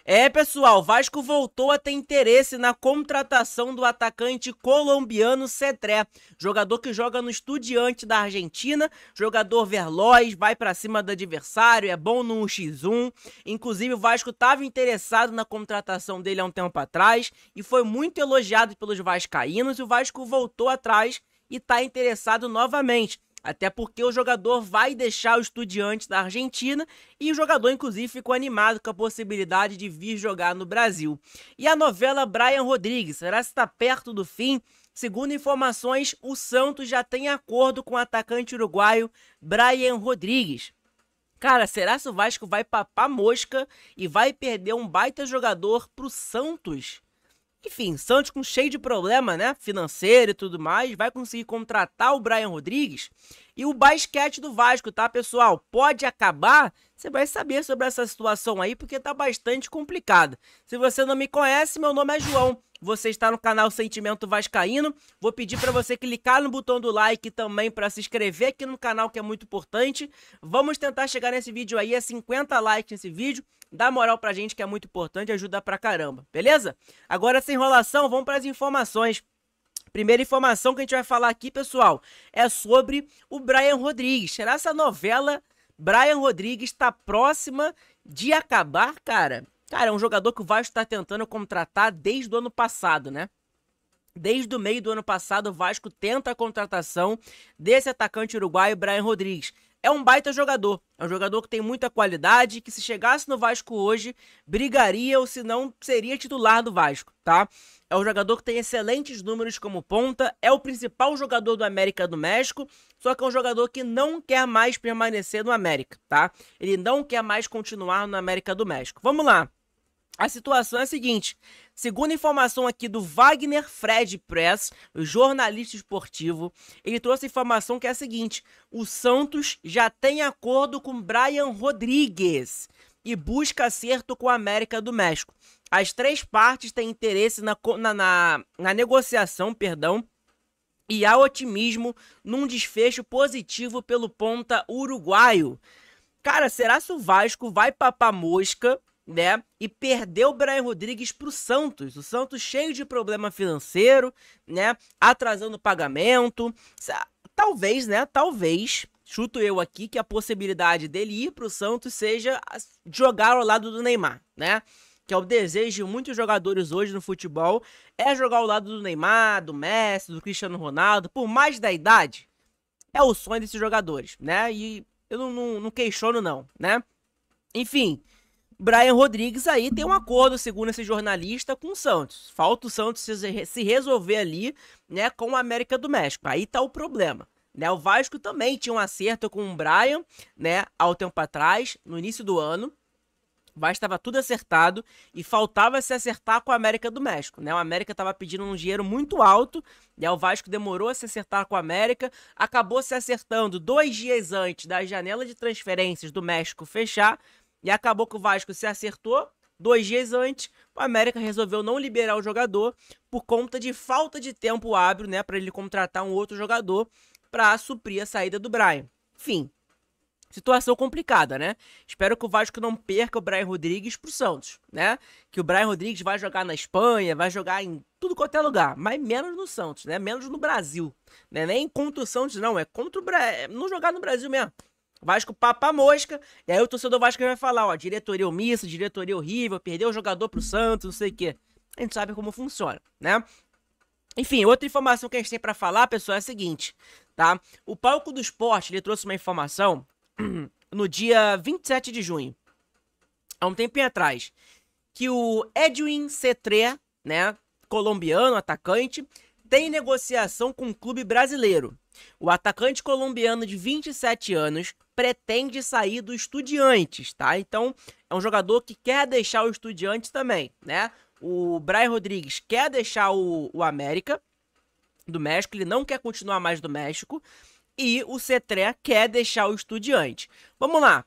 É, pessoal, o Vasco voltou a ter interesse na contratação do atacante colombiano Cetré, jogador que joga no Estudiantes da Argentina, jogador veloz, vai pra cima do adversário, é bom no 1x1. Inclusive, o Vasco estava interessado na contratação dele há um tempo atrás e foi muito elogiado pelos vascaínos, e o Vasco voltou atrás e está interessado novamente. Até porque o jogador vai deixar o Estudiantes da Argentina e o jogador, inclusive, ficou animado com a possibilidade de vir jogar no Brasil. E a novela Brian Rodrigues, será que está perto do fim? Segundo informações, o Santos já tem acordo com o atacante uruguaio Brian Rodrigues. Cara, será que o Vasco vai papar mosca e vai perder um baita jogador pro Santos? Enfim, Santos com cheio de problema, né, financeiro e tudo mais, vai conseguir contratar o Brian Rodrigues. E o basquete do Vasco, tá, pessoal? Pode acabar? Você vai saber sobre essa situação aí, porque tá bastante complicado. Se você não me conhece, meu nome é João. Você está no canal Sentimento Vascaíno. Vou pedir para você clicar no botão do like também para se inscrever aqui no canal, que é muito importante. Vamos tentar chegar nesse vídeo aí a 50 likes nesse vídeo. Dá moral pra gente, que é muito importante, ajuda pra caramba, beleza? Agora, sem enrolação, vamos para as informações. Primeira informação que a gente vai falar aqui, pessoal, é sobre o Brian Rodrigues. Será que essa novela Brian Rodrigues está próxima de acabar, cara? Cara, é um jogador que o Vasco está tentando contratar desde o ano passado, né? Desde o meio do ano passado, o Vasco tenta a contratação desse atacante uruguaio, Brian Rodrigues. É um baita jogador, é um jogador que tem muita qualidade, que se chegasse no Vasco hoje, brigaria ou se não, seria titular do Vasco, tá? É um jogador que tem excelentes números como ponta, é o principal jogador do América do México, só que é um jogador que não quer mais permanecer no América, tá? Ele não quer mais continuar no América do México. Vamos lá. A situação é a seguinte, segundo informação aqui do Wagner Fred Press, o jornalista esportivo, ele trouxe a informação que é a seguinte: o Santos já tem acordo com Brian Rodrigues e busca acerto com a América do México. As três partes têm interesse na negociação, e há otimismo num desfecho positivo pelo ponta uruguaio. Cara, será que o Vasco vai papar mosca, né, e perdeu o Brian Rodrigues pro Santos? O Santos cheio de problema financeiro, né, atrasando o pagamento. Talvez, né, chuto eu aqui, que a possibilidade dele ir pro Santos seja jogar ao lado do Neymar, né, que é o desejo de muitos jogadores hoje no futebol, é jogar ao lado do Neymar, do Messi, do Cristiano Ronaldo, por mais da idade, é o sonho desses jogadores, né, e eu não questiono não, né. Enfim, Brian Rodrigues aí tem um acordo, segundo esse jornalista, com o Santos. Falta o Santos se resolver ali, né, com o América do México. Aí tá o problema, né? O Vasco também tinha um acerto com o Brian, né, há um tempo atrás, no início do ano. O Vasco estava tudo acertado e faltava se acertar com a América do México, né? O América estava pedindo um dinheiro muito alto, né? O Vasco demorou a se acertar com a América, acabou se acertando 2 dias antes da janela de transferências do México fechar, e acabou que o Vasco se acertou 2 dias antes. O América resolveu não liberar o jogador por conta de falta de tempo hábil, né, para ele contratar um outro jogador para suprir a saída do Brian. Enfim, situação complicada, né? Espero que o Vasco não perca o Brian Rodrigues pro Santos, né? Que o Brian Rodrigues vai jogar na Espanha, vai jogar em tudo quanto é lugar, mas menos no Santos, né? Menos no Brasil, né? Nem contra o Santos, não, é contra o não jogar no Brasil mesmo. Vasco papa mosca, e aí o torcedor Vasco vai falar, ó, diretoria omissa, diretoria horrível, perdeu o jogador pro Santos, não sei o quê. A gente sabe como funciona, né? Enfim, outra informação que a gente tem pra falar, pessoal, é a seguinte, tá? O Palco do Esporte, ele trouxe uma informação no dia 27 de junho, há um tempinho atrás, que o Edwin Cetré, né, colombiano, atacante, tem negociação com um clube brasileiro. O atacante colombiano de 27 anos pretende sair do Estudiantes, tá? Então, é um jogador que quer deixar o Estudiantes também, né? O Brian Rodrigues quer deixar o América do México, ele não quer continuar mais do México, e o Cetré quer deixar o Estudiantes. Vamos lá.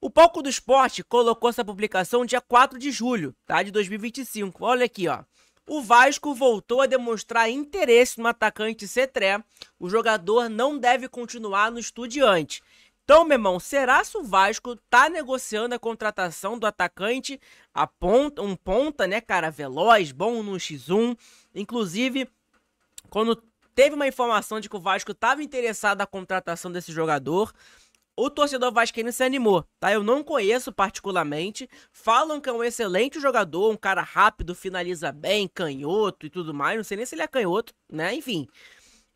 O Palco do Esporte colocou essa publicação dia 4 de julho, tá? De 2025. Olha aqui, ó. O Vasco voltou a demonstrar interesse no atacante Cetré. O jogador não deve continuar no Estudiantes. Então, meu irmão, será que o Vasco tá negociando a contratação do atacante um ponta, né, cara, veloz, bom no X1? Inclusive, quando teve uma informação de que o Vasco estava interessado na contratação desse jogador, o torcedor vascaíno se animou, tá? Eu não conheço particularmente, falam que é um excelente jogador, um cara rápido, finaliza bem, canhoto e tudo mais, não sei nem se ele é canhoto, né? Enfim,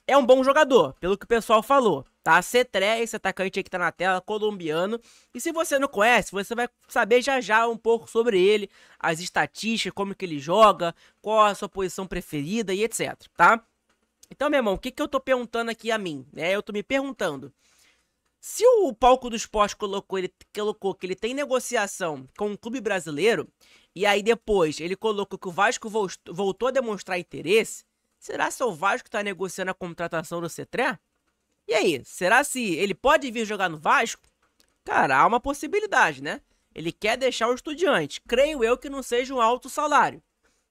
é um bom jogador, pelo que o pessoal falou, tá? Cetré, esse atacante aí que tá na tela, colombiano, e se você não conhece, você vai saber já já um pouco sobre ele, as estatísticas, como que ele joga, qual a sua posição preferida e etc, tá? Então, meu irmão, o que eu tô perguntando aqui a mim, né? Eu tô me perguntando, se o Palco do Esporte colocou que ele tem negociação com um clube brasileiro, e aí depois ele colocou que o Vasco voltou a demonstrar interesse, será que o Vasco está negociando a contratação do Cetré? E aí, será se ele pode vir jogar no Vasco? Cara, há uma possibilidade, né? Ele quer deixar o Estudiantes. Creio eu que não seja um alto salário.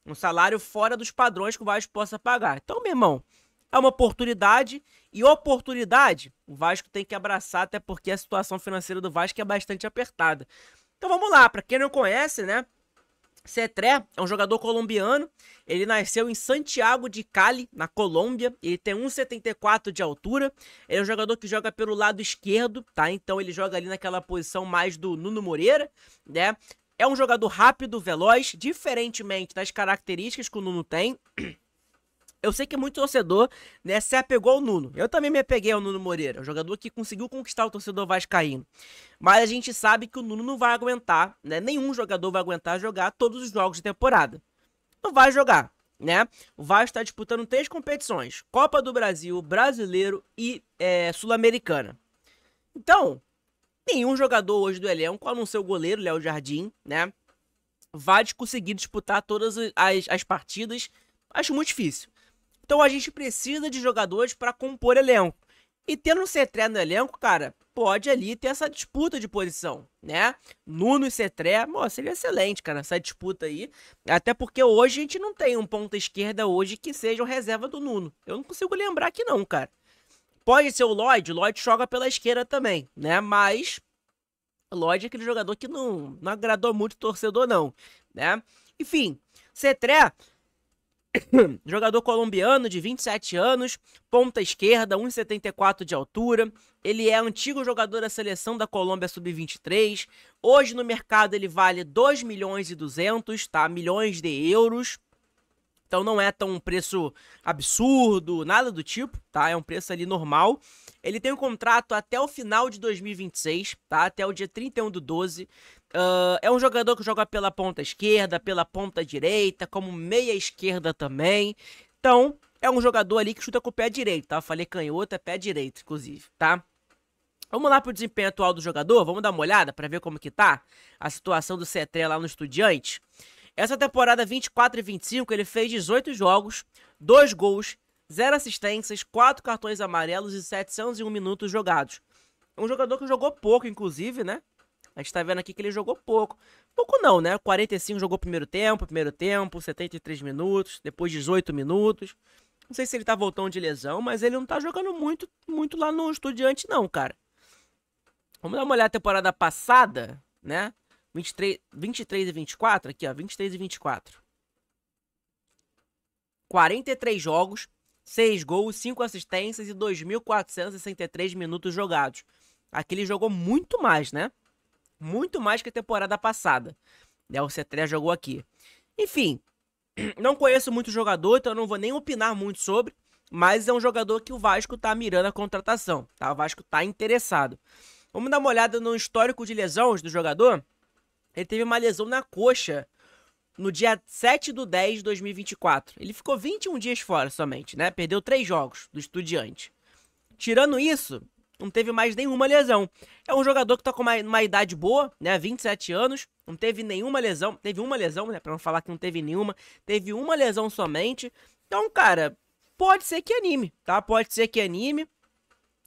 Um salário fora dos padrões que o Vasco possa pagar. Então, meu irmão, é uma oportunidade, e oportunidade o Vasco tem que abraçar, até porque a situação financeira do Vasco é bastante apertada. Então vamos lá, para quem não conhece, né? Cetré é um jogador colombiano, ele nasceu em Santiago de Cali, na Colômbia, ele tem 1,74 de altura, ele é um jogador que joga pelo lado esquerdo, tá? Então ele joga ali naquela posição mais do Nuno Moreira, né? É um jogador rápido, veloz, diferentemente das características que o Nuno tem. Eu sei que muito torcedor, né, se apegou ao Nuno. Eu também me apeguei ao Nuno Moreira, um jogador que conseguiu conquistar o torcedor vascaíno. Mas a gente sabe que o Nuno não vai aguentar, né? Nenhum jogador vai aguentar jogar todos os jogos de temporada. Não vai jogar, né? O Vasco está disputando 3 competições: Copa do Brasil, Brasileiro e Sul-Americana. Então, nenhum jogador hoje do elenco, a não ser o goleiro, Léo Jardim, né, vai conseguir disputar todas as partidas. Acho muito difícil. Então a gente precisa de jogadores para compor elenco. E tendo um Cetré no elenco, cara, pode ali ter essa disputa de posição, né? Nuno e Cetré, seria excelente, cara, essa disputa aí. Até porque hoje a gente não tem um ponta esquerda hoje que seja o reserva do Nuno. Eu não consigo lembrar aqui não, cara. Pode ser o Lloyd joga pela esquerda também, né? Mas o Lloyd é aquele jogador que não agradou muito o torcedor não, né? Enfim, Cetré, jogador colombiano de 27 anos, ponta esquerda, 1,74 de altura. Ele é antigo jogador da seleção da Colômbia Sub-23. Hoje no mercado ele vale 2 milhões e 200, tá? Milhões de euros. Então não é tão um preço absurdo, nada do tipo, tá? É um preço ali normal. Ele tem um contrato até o final de 2026, tá? Até o dia 31/12. É um jogador que joga pela ponta esquerda, pela ponta direita, como meia esquerda também. Então, é um jogador ali que chuta com o pé direito, tá? Eu falei canhoto, é pé direito, inclusive, tá? Vamos lá pro desempenho atual do jogador? Vamos dar uma olhada para ver como que tá a situação do Cetré lá no Estudiantes. Essa temporada 24 e 25, ele fez 18 jogos, 2 gols, 0 assistências, 4 cartões amarelos e 701 minutos jogados. É um jogador que jogou pouco, inclusive, né? A gente tá vendo aqui que ele jogou pouco. Pouco não, né? 45 jogou primeiro tempo, 73 minutos, depois 18 minutos. Não sei se ele tá voltando de lesão, mas ele não tá jogando muito lá no Estudiante não, cara. Vamos dar uma olhada na temporada passada, né? 23 e 24, aqui ó, 23 e 24. 43 jogos, 6 gols, 5 assistências e 2.463 minutos jogados. Aqui ele jogou muito mais, né? Muito mais que a temporada passada. O Cetré jogou aqui. Enfim, não conheço muito jogador, então eu não vou nem opinar muito sobre, mas é um jogador que o Vasco tá mirando a contratação, tá? O Vasco tá interessado. Vamos dar uma olhada no histórico de lesões do jogador. Ele teve uma lesão na coxa no dia 7/10 de 2024. Ele ficou 21 dias fora somente, né? Perdeu 3 jogos do Estudiante. Tirando isso, não teve mais nenhuma lesão. É um jogador que tá com uma idade boa, né? 27 anos, não teve nenhuma lesão. Teve uma lesão, né? Pra não falar que não teve nenhuma. Teve uma lesão somente. Então, cara, pode ser que anime, tá? Pode ser que anime.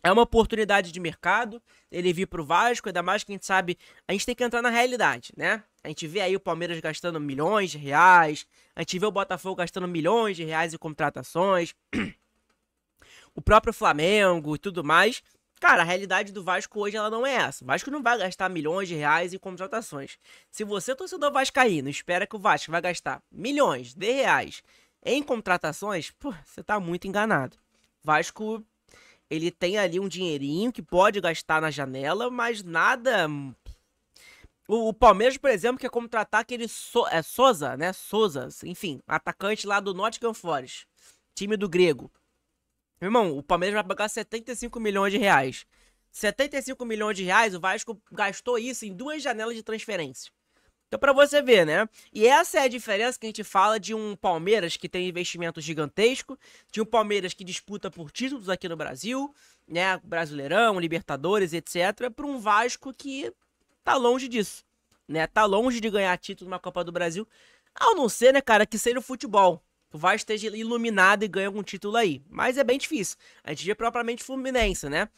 É uma oportunidade de mercado, ele vir pro Vasco, ainda mais que a gente sabe, a gente tem que entrar na realidade, né? A gente vê aí o Palmeiras gastando milhões de reais, a gente vê o Botafogo gastando milhões de reais em contratações, o próprio Flamengo e tudo mais. Cara, a realidade do Vasco hoje ela não é essa. O Vasco não vai gastar milhões de reais em contratações. Se você, torcedor vascaíno, espera que o Vasco vai gastar milhões de reais em contratações, pô, você tá muito enganado. Vasco, ele tem ali um dinheirinho que pode gastar na janela, mas nada. O Palmeiras, por exemplo, quer contratar aquele Souza, né? Souza, enfim, atacante lá do Nottingham Forest, time do grego. Meu irmão, o Palmeiras vai pagar 75 milhões de reais. 75 milhões de reais, o Vasco gastou isso em 2 janelas de transferência. Então, pra você ver, né? E essa é a diferença que a gente fala de um Palmeiras que tem investimento gigantesco, de um Palmeiras que disputa por títulos aqui no Brasil, né? Brasileirão, Libertadores, etc. Para um Vasco que tá longe disso, né? Tá longe de ganhar título na Copa do Brasil, ao não ser, né, cara, que seja o futebol. O Vasco esteja iluminado e ganha algum título aí. Mas é bem difícil. A gente vê propriamente Fluminense, né?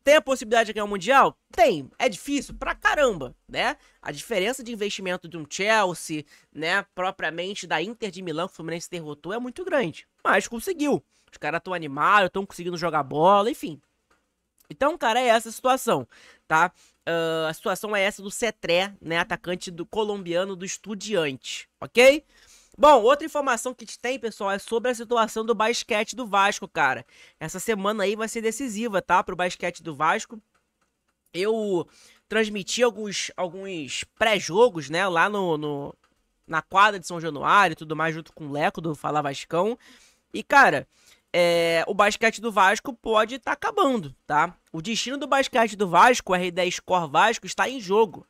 Tem a possibilidade de ganhar o Mundial? Tem. É difícil? Pra caramba, né? A diferença de investimento de um Chelsea, né, propriamente da Inter de Milão, que o Fluminense derrotou, é muito grande. Mas conseguiu. Os caras estão animados, estão conseguindo jogar bola, enfim. Então, cara, é essa a situação, tá? A situação é essa do Cetré, né, atacante do colombiano do Estudiantes, ok? Bom, outra informação que a gente tem, pessoal, é sobre a situação do basquete do Vasco, cara. Essa semana aí vai ser decisiva, tá? Pro basquete do Vasco. Eu transmiti alguns pré-jogos, né? Lá na quadra de São Januário e tudo mais, junto com o Leco do Fala Vascão. E, cara, o basquete do Vasco pode estar acabando, tá? O destino do basquete do Vasco, o R10 Score Vasco, está em jogo.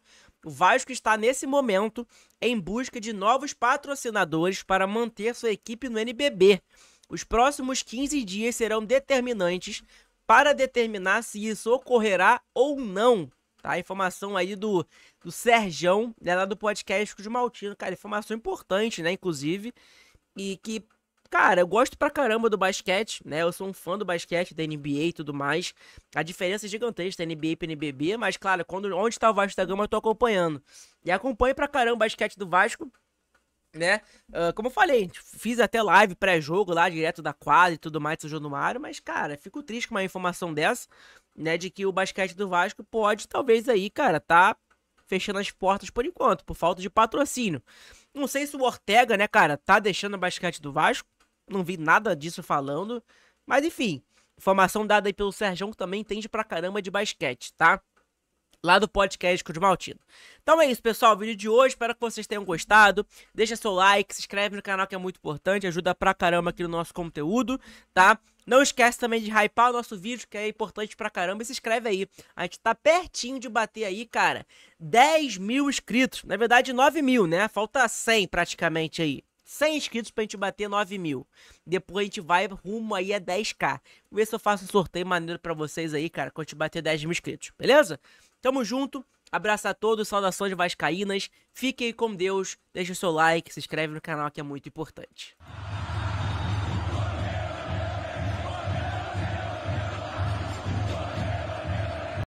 O Vasco está, nesse momento, em busca de novos patrocinadores para manter sua equipe no NBB. Os próximos 15 dias serão determinantes para determinar se isso ocorrerá ou não. Tá? Informação aí do Serjão, né, lá do podcast de Maltino. Cara, informação importante, né, inclusive. E que, cara, eu gosto pra caramba do basquete, né? Eu sou um fã do basquete, da NBA e tudo mais. A diferença é gigantesca da NBA e NBB, mas, claro, onde tá o Vasco da Gama eu tô acompanhando. E acompanho pra caramba o basquete do Vasco, né? Como eu falei, fiz até live pré-jogo lá, direto da quadra e tudo mais, São Januário, mas, cara, fico triste com uma informação dessa, né? De que o basquete do Vasco pode, talvez aí, cara, tá fechando as portas por enquanto, por falta de patrocínio. Não sei se o Ortega, né, cara, tá deixando o basquete do Vasco. Não vi nada disso falando. Mas enfim, informação dada aí pelo Serjão, que também entende pra caramba de basquete, tá? Lá do podcast com o Maltino. Então é isso, pessoal. O vídeo de hoje, espero que vocês tenham gostado. Deixa seu like, se inscreve no canal que é muito importante, ajuda pra caramba aqui no nosso conteúdo, tá? Não esquece também de hypar o nosso vídeo, que é importante pra caramba, e se inscreve aí. A gente tá pertinho de bater aí, cara, 10 mil inscritos. Na verdade, 9 mil, né? Falta 100 praticamente aí. 100 inscritos pra gente bater 9 mil. Depois a gente vai rumo aí a 10k. Vou ver se eu faço um sorteio maneiro pra vocês aí, cara, quando a gente bater 10 mil inscritos, beleza? Tamo junto, abraço a todos, saudações vascaínas, fiquem com Deus, deixa o seu like, se inscreve no canal que é muito importante.